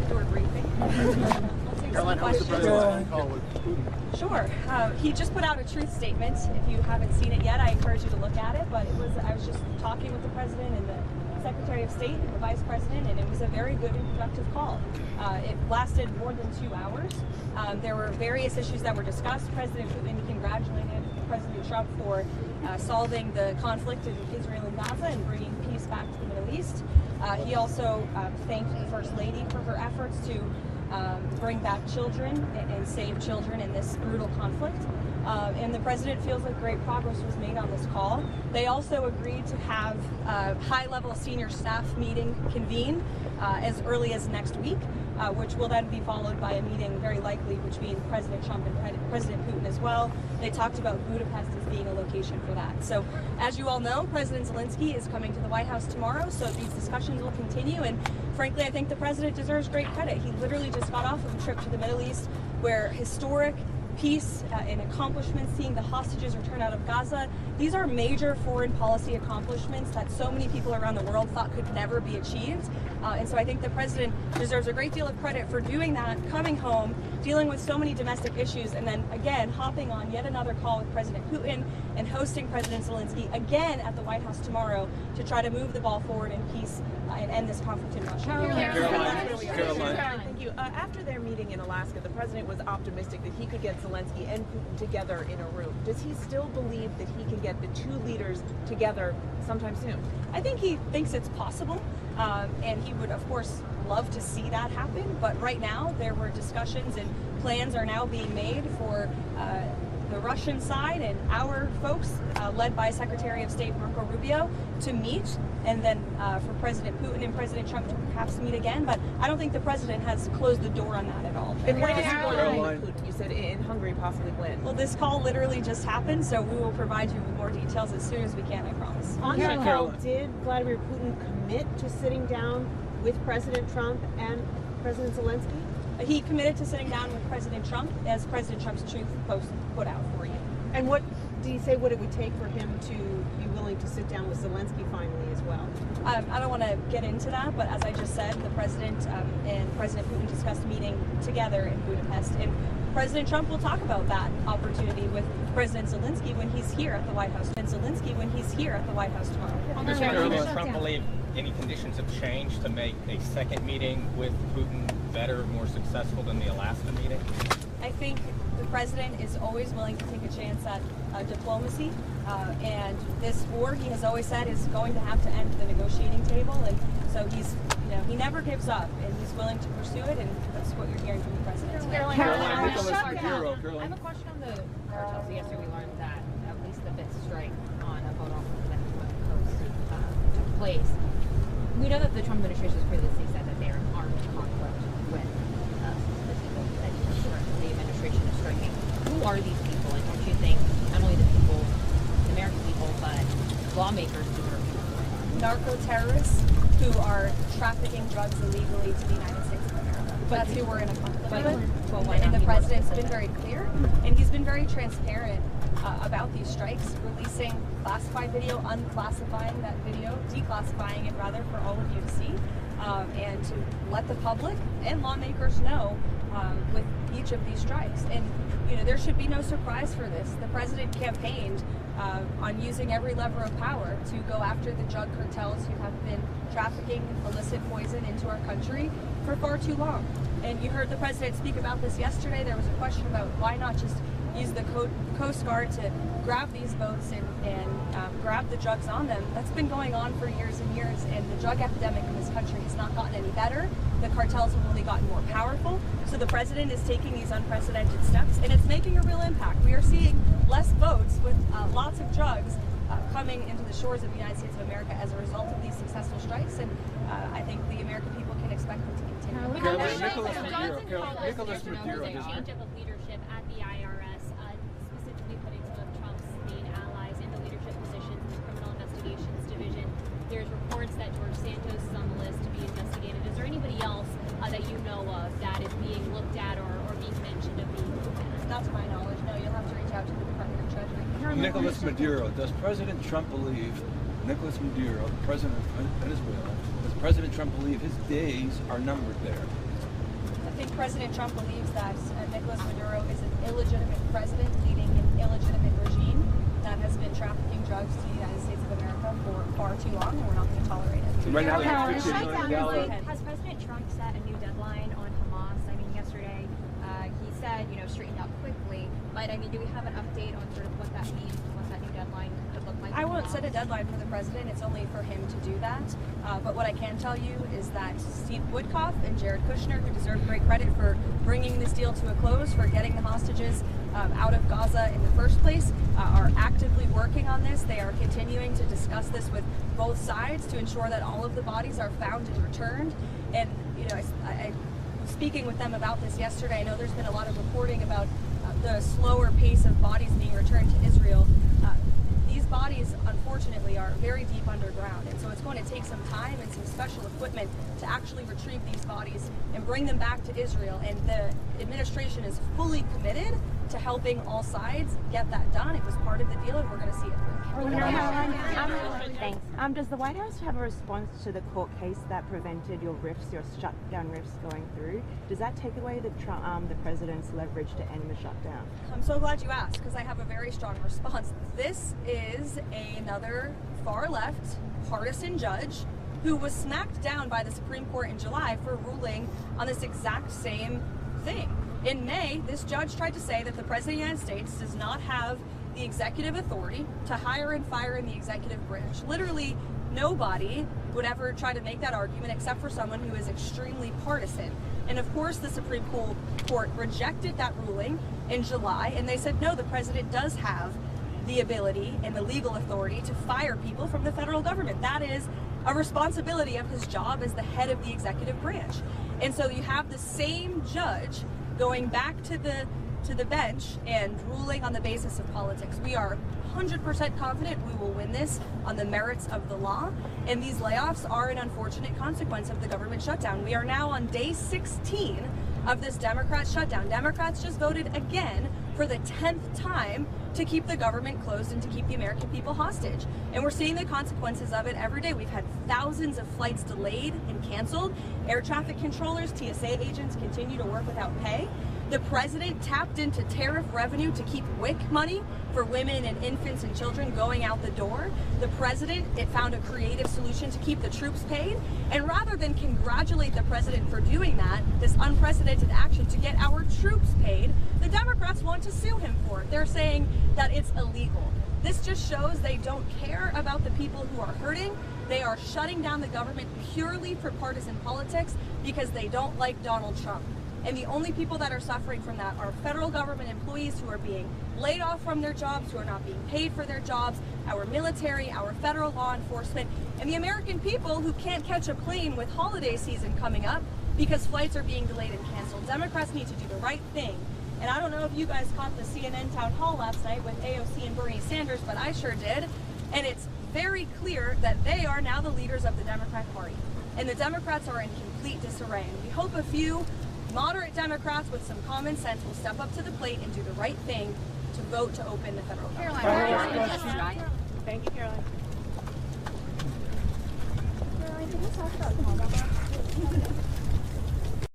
backdoor briefing. Karoline, how was the president's phone call with Putin? Sure. He just put out a truth statement. If you haven't seen it yet, I encourage you to look at it. But I was just talking with the president and the Secretary of State and the Vice President, and it was a very good and productive call. It lasted more than 2 hours. There were various issues that were discussed. President Putin congratulated President Trump for solving the conflict in Israel and Gaza and bringing peace back to the Middle East. He also thanked the First Lady for her efforts to bring back children and save children in this brutal conflict. And the president feels like great progress was made on this call. They also agreed to have a high-level senior staff meeting convened as early as next week, which will then be followed by a meeting very likely between President Trump and President Putin as well. They talked about Budapest as being a location for that. So as you all know, President Zelensky is coming to the White House tomorrow, so these discussions will continue. And frankly, I think the president deserves great credit. He literally just got off of a trip to the Middle East where historic peace and accomplishments, seeing the hostages return out of Gaza. These are major foreign policy accomplishments that so many people around the world thought could never be achieved. And so I think the president deserves a great deal of credit for doing that, coming home, dealing with so many domestic issues, and then again hopping on yet another call with President Putin and hosting President Zelensky again at the White House tomorrow to try to move the ball forward in peace and end this conflict in Russia. Karoline. Thank you. After their meeting in Alaska, the president was optimistic that he could get Zelensky and Putin together in a room. Does he still believe that he can get the two leaders together sometime soon? I think he thinks it's possible, and he would, of course, love to see that happen. But right now, there were discussions and plans are now being made for the Russian side and our folks, led by Secretary of State Marco Rubio, to meet, and then for President Putin and President Trump to perhaps meet again. But I don't think the president has closed the door on that at all. And when is he going to Putin? You said in Hungary, possibly when? Well, this call literally just happened, so we will provide you with more details as soon as we can, I promise. On that call, did Vladimir Putin commit to sitting down with President Trump and President Zelensky? He committed to sitting down with President Trump, as President Trump's truth post put out for you. And what did he say what it would take for him to be willing to sit down with Zelensky finally as well? I don't want to get into that, but as I just said, the president and President Putin discussed meeting together in Budapest, and President Trump will talk about that opportunity with President Zelensky when he's here at the White House. And Zelensky when he's here at the White House tomorrow. Does President Trump believe any conditions have changed to make a second meeting with Putin better, more successful than the Alaska meeting? I think the president is always willing to take a chance at diplomacy, and this war, he has always said, is going to have to end at the negotiating table, and so he's, he never gives up, and he's willing to pursue it, and that's what you're hearing from the president today. Karoline, I have a question on the cartels. Yesterday we learned that at least the fifth strike on a boat off of the Mexican coast took place. We know that the Trump administration has previously said that they're in armed conflict with the people that the administration is striking. Who are these people? And don't you think not only the people, the American people, but lawmakers deserve to know? Narco-terrorists who are trafficking drugs illegally to the United States of America. That's who we're in a conflict with. And the president's been very clear, and he's been very transparent about these strikes, releasing classified video, unclassifying that video, declassifying it rather for all of you to see, and to let the public and lawmakers know with each of these strikes. And there should be no surprise for this. The president campaigned on using every lever of power to go after the drug cartels who have been trafficking illicit poison into our country for far too long. And you heard the president speak about this yesterday. There was a question about why not just use the Coast Guard to grab these boats and grab the drugs on them. That's been going on for years and years, and the drug epidemic in this country has not gotten any better. The cartels have only gotten more powerful. So the president is taking these unprecedented steps, and it's making a real impact. We are seeing less boats with lots of drugs coming into the shores of the United States of America as a result of these successful strikes, and I think the American people can expect them to continue. Nicholas Maduro. Change of leadership at the IRS, specifically putting some of Trump's main allies into leadership positions in the Criminal Investigations Division. There's reports that George Santos is on the list to be investigated. Is there anybody else that you know of that is being looked at or being mentioned of being looked at? Not to my knowledge, no. You'll have to reach out to the Department of Treasury. Nicholas Maduro. Does President Trump believe, Nicholas Maduro, the president of Venezuela, does President Trump believe his days are numbered there? think President Trump believes that Nicolas Maduro is an illegitimate president leading an illegitimate regime that has been trafficking drugs to the United States of America for far too long, and we're not going to tolerate it. So right now, there's $15 million. Has President Trump set a new deadline on Hamas? I mean, yesterday he said, straighten out quickly. But I mean, do we have an update on sort of what that means, what that new deadline could look like? I won't set a deadline for the president. It's only for him to do that. But what I can tell you is that Steve Woodcock and Jared Kushner, who deserve great credit for bringing this deal to a close, for getting the hostages out of Gaza in the first place, are actively working on this. They are continuing to discuss this with both sides to ensure that all of the bodies are found and returned. And I was speaking with them about this yesterday. I know there's been a lot of reporting about the slower pace of bodies being returned to Israel. These bodies, unfortunately, are very deep underground, and so it's going to take some time and some special equipment to actually retrieve these bodies and bring them back to Israel. And the administration is fully committed to helping all sides get that done. It was part of the deal, and we're going to see it through. Thanks. Does the White House have a response to the court case that prevented your shutdown rifts going through? Does that take away the president's leverage to end the shutdown? I'm so glad you asked, because I have a very strong response. This is another far-left partisan judge who was smacked down by the Supreme Court in July for ruling on this exact same thing. In May, this judge tried to say that the President of the United States does not have the executive authority to hire and fire in the executive branch. Literally, nobody would ever try to make that argument except for someone who is extremely partisan. And of course, the Supreme Court rejected that ruling in July, and they said, no, the president does have the ability and the legal authority to fire people from the federal government. That is a responsibility of his job as the head of the executive branch. And so you have the same judge going back to the bench and ruling on the basis of politics. We are 100% confident we will win this on the merits of the law, and these layoffs are an unfortunate consequence of the government shutdown. We are now on day 16 of this Democrat shutdown. Democrats just voted again for the 10th time to keep the government closed and to keep the American people hostage. And we're seeing the consequences of it every day. We've had thousands of flights delayed and canceled. Air traffic controllers, TSA agents continue to work without pay. The president tapped into tariff revenue to keep WIC money for women and infants and children going out the door. The president found a creative solution to keep the troops paid. And rather than congratulate the president for doing that, this unprecedented action to get our troops paid, the Democrats want to sue him for it. They're saying that it's illegal. This just shows they don't care about the people who are hurting. They are shutting down the government purely for partisan politics because they don't like Donald Trump. And the only people that are suffering from that are federal government employees who are being laid off from their jobs, who are not being paid for their jobs, our military, our federal law enforcement, and the American people who can't catch a plane with holiday season coming up because flights are being delayed and canceled. Democrats need to do the right thing. And I don't know if you guys caught the CNN town hall last night with AOC and Bernie Sanders, but I sure did. And it's very clear that they are now the leaders of the Democrat Party. And the Democrats are in complete disarray. And we hope a few moderate Democrats with some common sense will step up to the plate and do the right thing to vote to open the federal government. Thank you, Caroline. Caroline, can we talk about